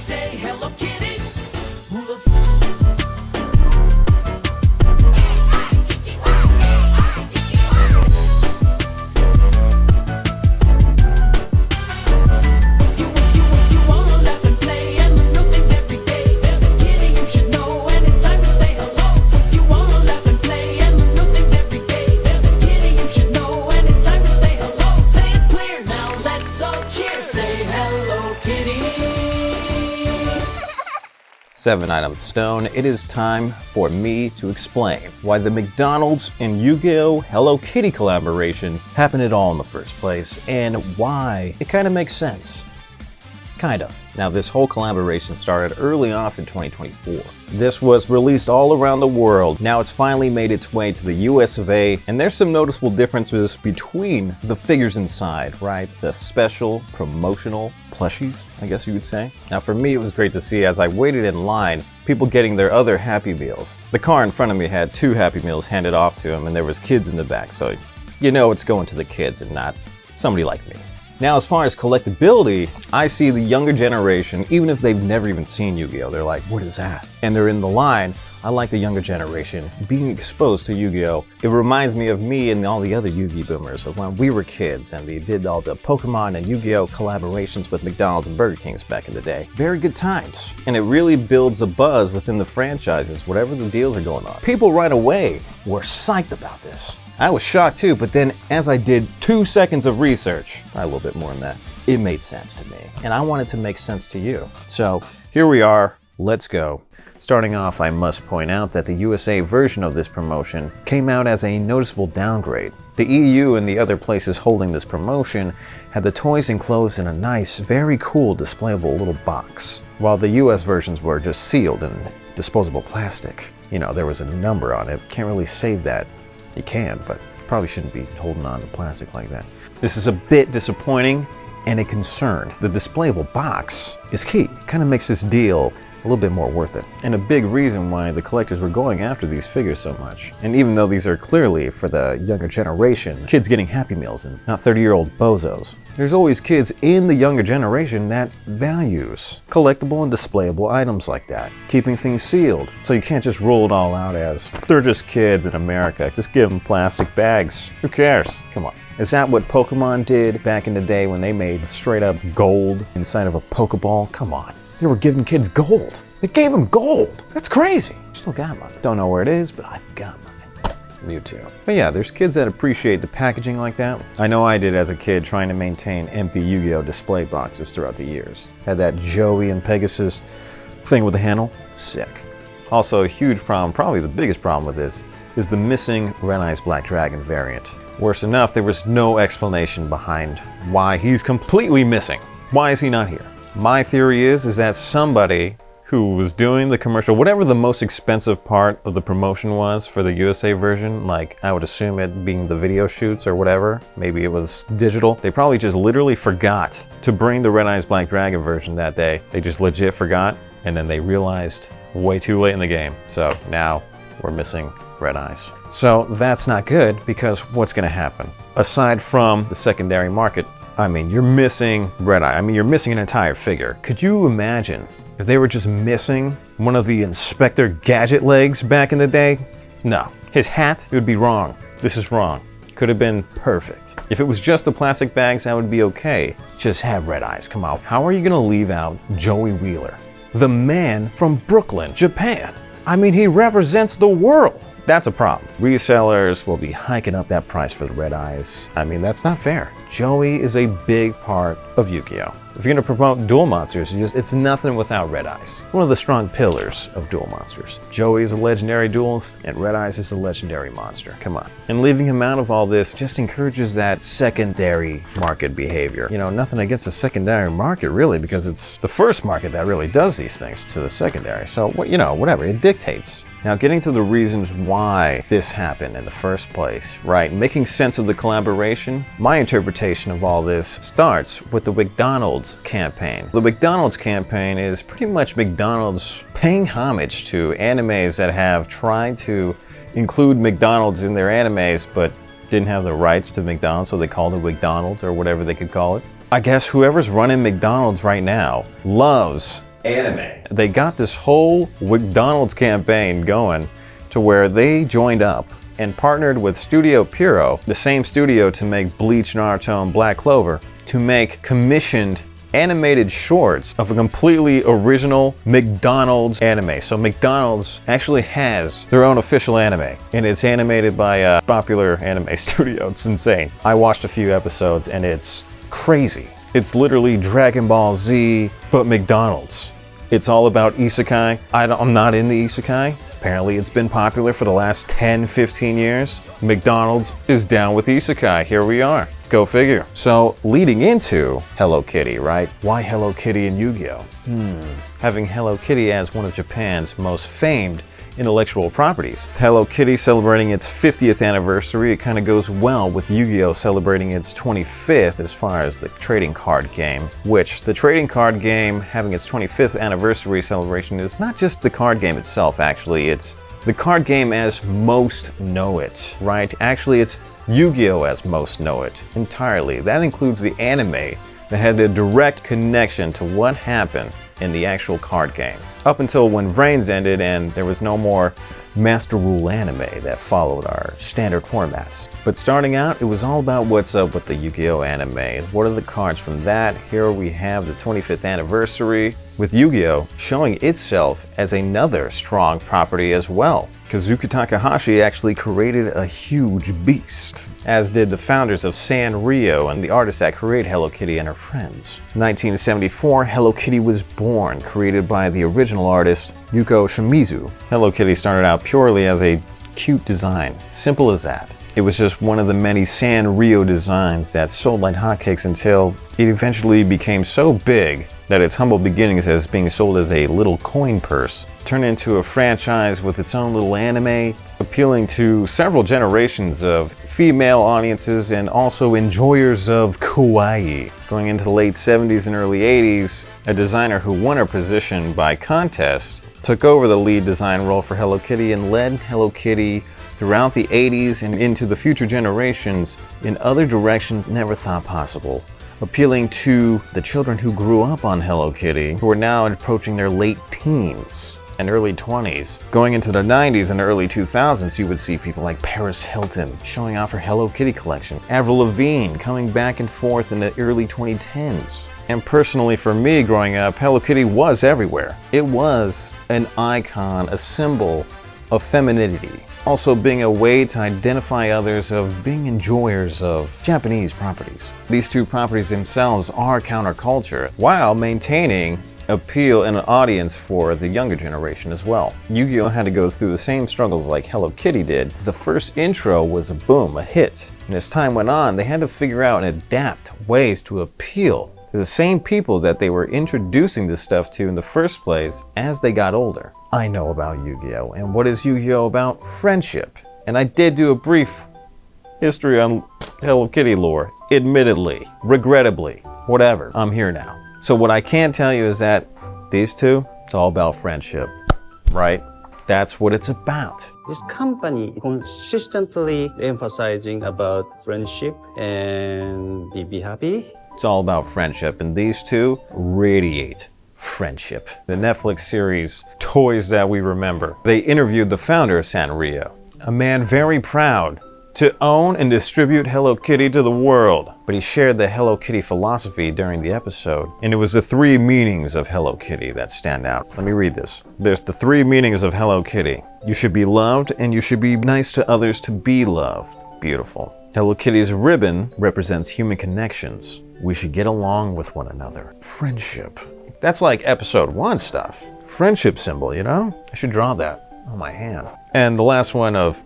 say Hello Kitty. Who loves you wanna laugh and play and learn new things every day. There's a kitty you should know, and it's time to say hello. If you wanna laugh and play and learn new things every day, there's a kitty you should know, and it's time to say hello. Say it clear now, let's all cheer. Say Hello Kitty. 7-item stone, it is time for me to explain why the McDonald's and Yu-Gi-Oh! Hello Kitty collaboration happened at all in the first place, and why it kind of makes sense. Kind of. Now, this whole collaboration started early off in 2024. This was released all around the world. Now it's finally made its way to the US of A, and there's some noticeable differences between the figures inside, right? The special promotional plushies, I guess you could say. Now for me, it was great to see as I waited in line, people getting their other Happy Meals. The car in front of me had 2 Happy Meals handed off to them, and there was kids in the back, so you know it's going to the kids and not somebody like me. Now, as far as collectability, I see the younger generation, even if they've never even seen Yu-Gi-Oh!, they're like, what is that? And they're in the line. I like the younger generation being exposed to Yu-Gi-Oh! It reminds me of me and all the other Yu-Gi boomers of when we were kids and they did all the Pokemon and Yu-Gi-Oh! Collaborations with McDonald's and Burger Kings back in the day. Very good times. And it really builds a buzz within the franchises, whatever the deals are going on. People right away were psyched about this. I was shocked too, but then as I did 2 seconds of research, a little bit more than that, it made sense to me. And I want it to make sense to you. So here we are, let's go. Starting off, I must point out that the USA version of this promotion came out as a noticeable downgrade. The EU and the other places holding this promotion had the toys enclosed in a nice, very cool displayable little box, while the US versions were just sealed in disposable plastic. You know, there was a number on it. Can't really save that. You can, but probably shouldn't be holding on to plastic like that. This is a bit disappointing and a concern. The displayable box is key. It kind of makes this deal a little bit more worth it. And a big reason why the collectors were going after these figures so much. And even though these are clearly for the younger generation, kids getting Happy Meals and not 30-year-old bozos, there's always kids in the younger generation that values collectible and displayable items like that, keeping things sealed. So you can't just roll it all out as, they're just kids in America, just give them plastic bags. Who cares? Come on. Is that what Pokemon did back in the day when they made straight up gold inside of a Pokeball? Come on. They were giving kids gold. They gave them gold. That's crazy. Still got mine. Don't know where it is, but I've got mine. Mewtwo. But yeah, there's kids that appreciate the packaging like that. I know I did as a kid trying to maintain empty Yu-Gi-Oh! Display boxes throughout the years. Had that Joey and Pegasus thing with the handle. Sick. Also, a huge problem, probably the biggest problem with this, is the missing Red Eyes Black Dragon variant. Worse enough, there was no explanation behind why he's completely missing. Why is he not here? My theory is that somebody who was doing the commercial, whatever the most expensive part of the promotion was for the USA version, like I would assume it being the video shoots or whatever, maybe it was digital, they probably just literally forgot to bring the Red Eyes Black Dragon version that day. They just legit forgot, and then they realized way too late in the game. So now we're missing Red Eyes. So that's not good, because what's gonna happen? Aside from the secondary market, I mean, you're missing Red Eye. I mean, you're missing an entire figure. Could you imagine if they were just missing one of the Inspector Gadget legs back in the day? No. His hat, it would be wrong. This is wrong. Could have been perfect. If it was just the plastic bags, that would be okay. Just have Red Eyes, come on. How are you gonna leave out Joey Wheeler? The man from Brooklyn, Japan. I mean, he represents the world. That's a problem. Resellers will be hiking up that price for the Red Eyes. I mean, that's not fair. Joey is a big part of Yu-Gi-Oh! If you're gonna promote duel monsters, it's nothing without Red Eyes. One of the strong pillars of duel monsters. Joey is a legendary duelist, and Red Eyes is a legendary monster. Come on. And leaving him out of all this just encourages that secondary market behavior. You know, nothing against the secondary market really, because it's the first market that really does these things to the secondary. So, you know, whatever, it dictates. Now, getting to the reasons why this happened in the first place, right? Making sense of the collaboration, my interpretation of all this starts with the McDonald's campaign. The McDonald's campaign is pretty much McDonald's paying homage to animes that have tried to include McDonald's in their animes, but didn't have the rights to McDonald's, so they called it McDonald's or whatever they could call it. I guess whoever's running McDonald's right now loves anime. They got this whole McDonald's campaign going to where they joined up and partnered with Studio Pierrot, the same studio to make Bleach, Naruto, and Black Clover, to make commissioned animated shorts of a completely original McDonald's anime. So McDonald's actually has their own official anime, and it's animated by a popular anime studio. It's insane. I watched a few episodes and it's crazy. It's literally Dragon Ball Z, but McDonald's. It's all about isekai. I'm not in the isekai. Apparently it's been popular for the last 10, 15 years. McDonald's is down with isekai. Here we are. Go figure. So leading into Hello Kitty, right? Why Hello Kitty and Yu-Gi-Oh? Having Hello Kitty as one of Japan's most famed intellectual properties. Hello Kitty celebrating its 50th anniversary, it kind of goes well with Yu-Gi-Oh celebrating its 25th as far as the trading card game, which the trading card game having its 25th anniversary celebration is not just the card game itself, actually, it's the card game as most know it, right? Actually, it's Yu-Gi-Oh as most know it entirely. That includes the anime that had a direct connection to what happened in the actual card game. Up until when Vrains ended and there was no more Master Rule anime that followed our standard formats. But starting out, it was all about what's up with the Yu-Gi-Oh anime. What are the cards from that? Here we have the 25th anniversary, with Yu-Gi-Oh showing itself as another strong property as well. Kazuki Takahashi actually created a huge beast, as did the founders of Sanrio and the artists that created Hello Kitty and her friends. 1974, Hello Kitty was born, created by the original artist Yuko Shimizu. Hello Kitty started out purely as a cute design, simple as that. It was just one of the many Sanrio designs that sold like hotcakes until it eventually became so big that its humble beginnings as being sold as a little coin purse turned into a franchise with its own little anime, appealing to several generations of female audiences and also enjoyers of kawaii. Going into the late 70s and early 80s, a designer who won her position by contest took over the lead design role for Hello Kitty and led Hello Kitty throughout the 80s and into the future generations in other directions never thought possible, appealing to the children who grew up on Hello Kitty, who are now approaching their late teens and early 20s. Going into the 90s and early 2000s, you would see people like Paris Hilton showing off her Hello Kitty collection, Avril Lavigne coming back and forth in the early 2010s. And personally for me growing up, Hello Kitty was everywhere. It was an icon, a symbol of femininity. Also being a way to identify others of being enjoyers of Japanese properties. These two properties themselves are counterculture while maintaining appeal and an audience for the younger generation as well. Yu-Gi-Oh had to go through the same struggles like Hello Kitty did. The first intro was a boom, a hit. And as time went on, they had to figure out and adapt ways to appeal to the same people that they were introducing this stuff to in the first place as they got older. I know about Yu-Gi-Oh! And what is Yu-Gi-Oh! About? Friendship. And I did do a brief history on Hello Kitty lore, admittedly, regrettably, whatever, I'm here now. So what I can tell you is that these two, it's all about friendship, right? That's what it's about. This company consistently emphasizing about friendship and be happy. It's all about friendship, and these two radiate friendship. The Netflix series Toys That We Remember, they interviewed the founder of Sanrio, a man very proud to own and distribute Hello Kitty to the world. But he shared the Hello Kitty philosophy during the episode, and it was the 3 meanings of Hello Kitty that stand out. Let me read this. There's the 3 meanings of Hello Kitty. You should be loved, and you should be nice to others to be loved. Beautiful. Hello Kitty's ribbon represents human connections. We should get along with one another. Friendship. That's like episode 1 stuff. Friendship symbol, you know? I should draw that on my hand. And the last one of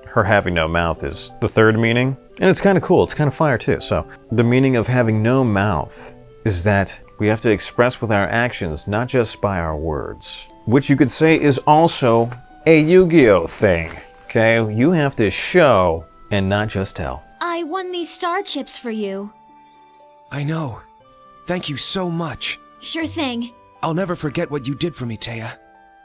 her having no mouth is the 3rd meaning. And it's kind of cool. It's kind of fire too. So the meaning of having no mouth is that we have to express with our actions, not just by our words. Which you could say is also a Yu-Gi-Oh thing. Okay? You have to show and not just tell. I won these star chips for you. I know. Thank you so much. Sure thing. I'll never forget what you did for me, 𝗕𝗏.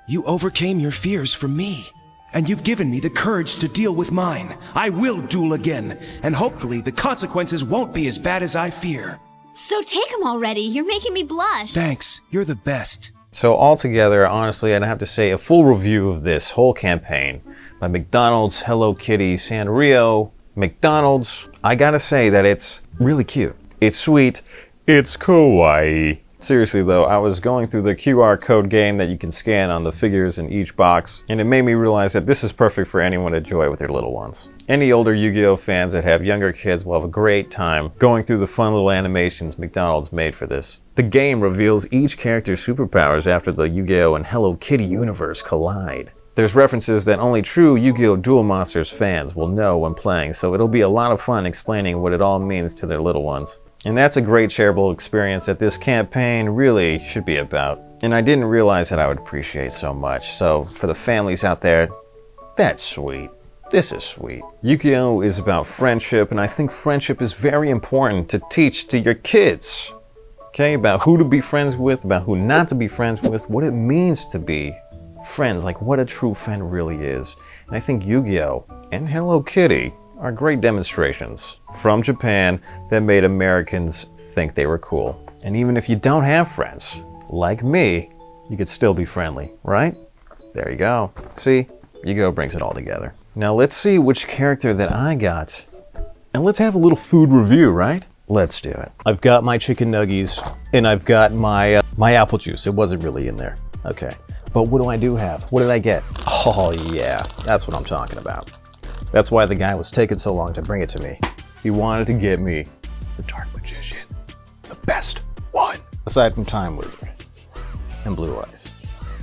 You overcame your fears for me. And you've given me the courage to deal with mine. I will duel again, and hopefully the consequences won't be as bad as I fear. So take them already. You're making me blush. Thanks, you're the best. So altogether, honestly, I'd have to say a full review of this whole campaign by McDonald's, Hello Kitty, Sanrio, McDonald's. I gotta say that it's really cute. It's sweet. It's kawaii. Seriously though, I was going through the QR code game that you can scan on the figures in each box, and it made me realize that this is perfect for anyone to enjoy with their little ones. Any older Yu-Gi-Oh fans that have younger kids will have a great time going through the fun little animations McDonald's made for this. The game reveals each character's superpowers after the Yu-Gi-Oh and Hello Kitty universe collide. There's references that only true Yu-Gi-Oh! Duel Monsters fans will know when playing, so it'll be a lot of fun explaining what it all means to their little ones. And that's a great shareable experience that this campaign really should be about. And I didn't realize that I would appreciate so much, so for the families out there, that's sweet. This is sweet. Yu-Gi-Oh! Is about friendship, and I think friendship is very important to teach to your kids. Okay, about who to be friends with, about who not to be friends with, what it means to be friends, like what a true friend really is. And I think Yu-Gi-Oh! And Hello Kitty are great demonstrations from Japan that made Americans think they were cool. And even if you don't have friends, like me, you could still be friendly, right? There you go. See, Yu-Gi-Oh! Brings it all together. Now let's see which character that I got, and let's have a little food review, right? Let's do it. I've got my chicken nuggies, and I've got my my apple juice. It wasn't really in there. Okay. But what do I have? What did I get? Oh yeah, that's what I'm talking about. That's why the guy was taking so long to bring it to me. He wanted to get me the Dark Magician, the best one. Aside from Time Wizard, and Blue Eyes,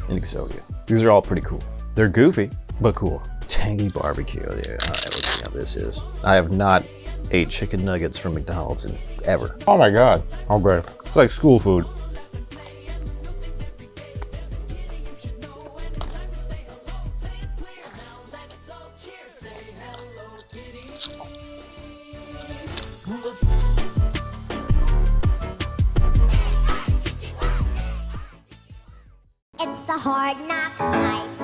and 𝗕𝗄𝗃. These are all pretty cool. They're goofy, but cool. Tangy barbecue, dude. All right, let's see how this is. I have not ate chicken nuggets from McDonald's in ever. Oh my God, how great. It's like school food. It's the hard knock life.